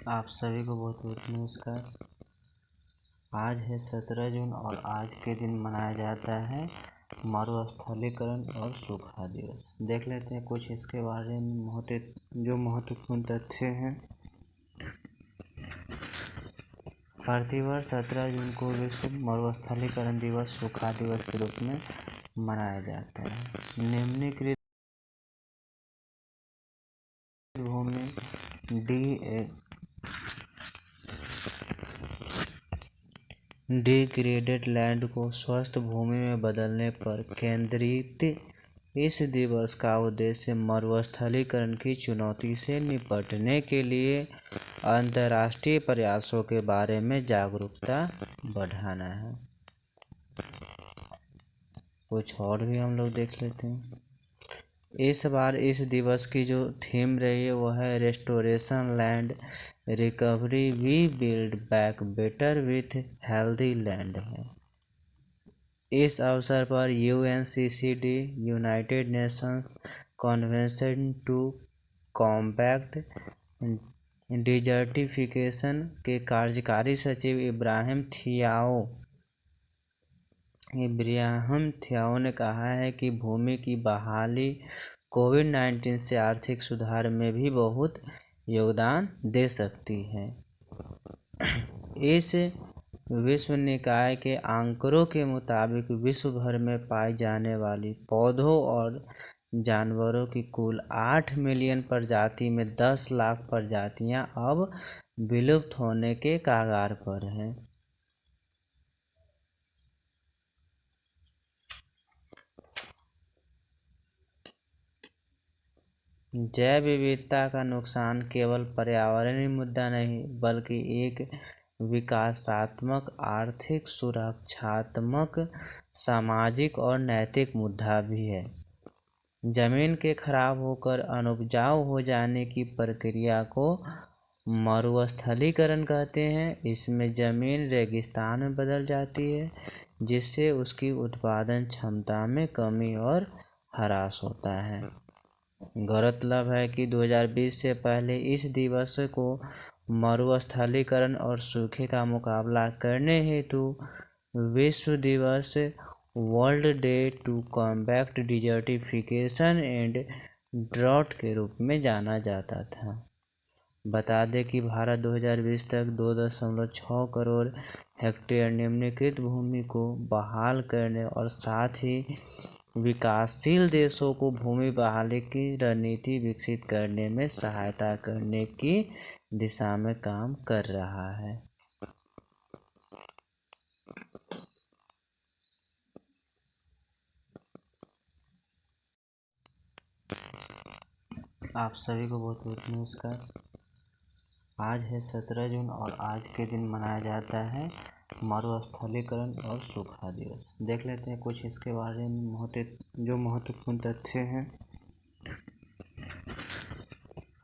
आप सभी को बहुत बहुत नमस्कार। आज है 17 जून और आज के दिन मनाया जाता है मरुस्थलीकरण और सूखा दिवस। देख लेते हैं कुछ इसके बारे में जो महत्वपूर्ण तथ्य हैं। प्रतिवर्ष 17 जून को विश्व मरुस्थलीकरण दिवस सूखा दिवस के रूप में मनाया जाता है। निम्नलिखित भूमि डिग्रेडेड लैंड को स्वस्थ भूमि में बदलने पर केंद्रित इस दिवस का उद्देश्य मरुस्थलीकरण की चुनौती से निपटने के लिए अंतर्राष्ट्रीय प्रयासों के बारे में जागरूकता बढ़ाना है। कुछ और भी हम लोग देख लेते हैं। इस बार इस दिवस की जो थीम रही है वो है restoration land recovery, we build back better with healthy land है। इस अवसर पर UNCCD United Nations convention to combat desertification के कार्यकारी सचिव इब्राहिम थियाओ ने कहा है कि भूमि की बहाली कोविड-19 से आर्थिक सुधार में भी बहुत योगदान दे सकती है। इस विश्व निकाय के आंकड़ों के मुताबिक विश्व भर में पाई जाने वाली पौधों और जानवरों की कुल 8 मिलियन प्रजाति में 10 लाख प्रजातियां अब विलुप्त होने के कगार पर हैं। जैव विविधता का नुकसान केवल पर्यावरणीय मुद्दा नहीं बल्कि एक विकासात्मक, आर्थिक, सुरक्षात्मक, सामाजिक और नैतिक मुद्दा भी है। जमीन के खराब होकर अनुपजाऊ हो जाने की प्रक्रिया को मरुस्थलीकरण कहते हैं। इसमें जमीन रेगिस्तान में बदल जाती है जिससे उसकी उत्पादन क्षमता में कमी और ह्रास होता है। गौरतलब है कि 2020 से पहले इस दिवस को मरुस्थलीकरण और सूखे का मुकाबला करने हेतु विश्व दिवस world day to combat desertification and drought के रूप में जाना जाता था। बता दें कि भारत 2020 तक 2.6 करोड़ हेक्टेयर निम्नलिखित भूमि को बहाल करने और साथ ही विकासशील देशों को भूमि बहाली की रणनीति विकसित करने में सहायता करने की दिशा में काम कर रहा है। आप सभी को बहुत बहुत नमस्कार। आज है 17 जून और आज के दिन मनाया जाता है मरुस्थलीकरण और सूखा दिवस। देख लेते हैं कुछ इसके बारे में जो महत्वपूर्ण तथ्य हैं।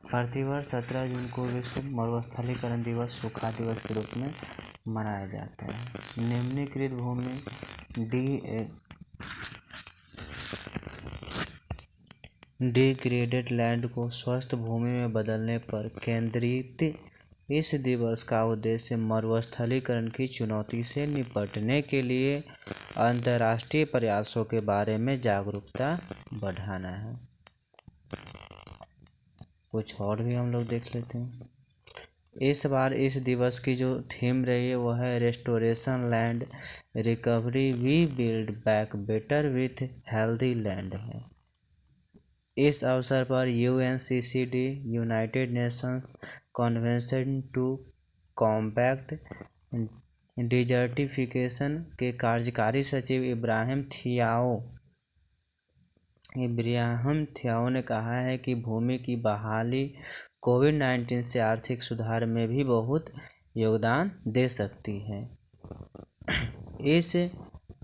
प्रतिवर्ष 17 जून को विश्व मरुस्थलीकरण दिवस सूखा दिवस के रूप में मनाया जाता है। निम्नलिखित भूमि डिग्रेडेड लैंड को स्वस्थ भूमि में बदलने पर केंद्रित इस दिवस का उद्देश्य मरुस्थलीकरण की चुनौती से निपटने के लिए अंतर्राष्ट्रीय प्रयासों के बारे में जागरूकता बढ़ाना है। कुछ और भी हम लोग देख लेते हैं। इस बार इस दिवस की जो थीम रही है वो है restoration land recovery, we build back better with healthy land है। इस अवसर पर UNCCD United Nations convention to combat desertification के कार्यकारी सचिव इब्राहिम थियाओ ने कहा है कि भूमि की बहाली कोविड-19 से आर्थिक सुधार में भी बहुत योगदान दे सकती है। इस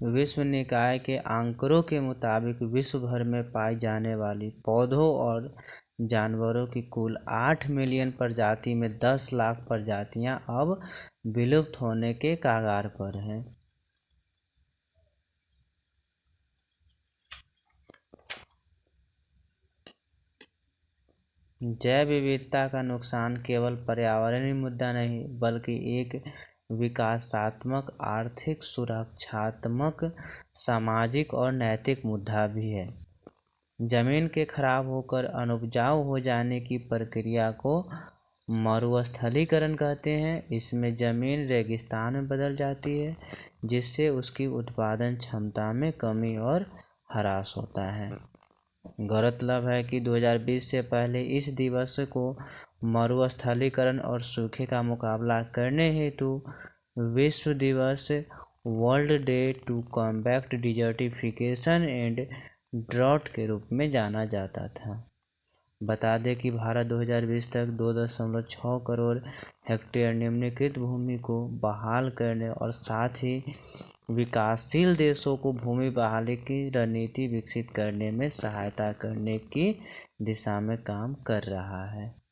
विश्व निकाय के आंकड़ों के मुताबिक विश्व भर में पाई जाने वाली पौधों और जानवरों की कुल 8 मिलियन प्रजाति में 10 लाख प्रजातियां अब विलुप्त होने के कगार पर हैं। जैव विविधता का नुकसान केवल पर्यावरणीय मुद्दा नहीं बल्कि एक विकासात्मक, आर्थिक, सुरक्षात्मक, सामाजिक और नैतिक मुद्दा भी है। जमीन के खराब होकर अनुपजाऊ हो जाने की प्रक्रिया को मरुस्थलीकरण कहते हैं। इसमें जमीन रेगिस्तान में बदल जाती है, जिससे उसकी उत्पादन क्षमता में कमी और ह्रास होता है। गौरतलब है कि 2020 से पहले इस दिवस को मरुस्थलीकरण और सूखे का मुकाबला करने हेतु विश्व दिवस world day to combat desertification and drought के रूप में जाना जाता था। बता दें कि भारत 2020 तक 2.6 करोड़ हेक्टेयर निम्नलिखित भूमि को बहाल करने और साथ ही विकासशील देशों को भूमि बहाली की रणनीति विकसित करने में सहायता करने की दिशा में काम कर रहा है।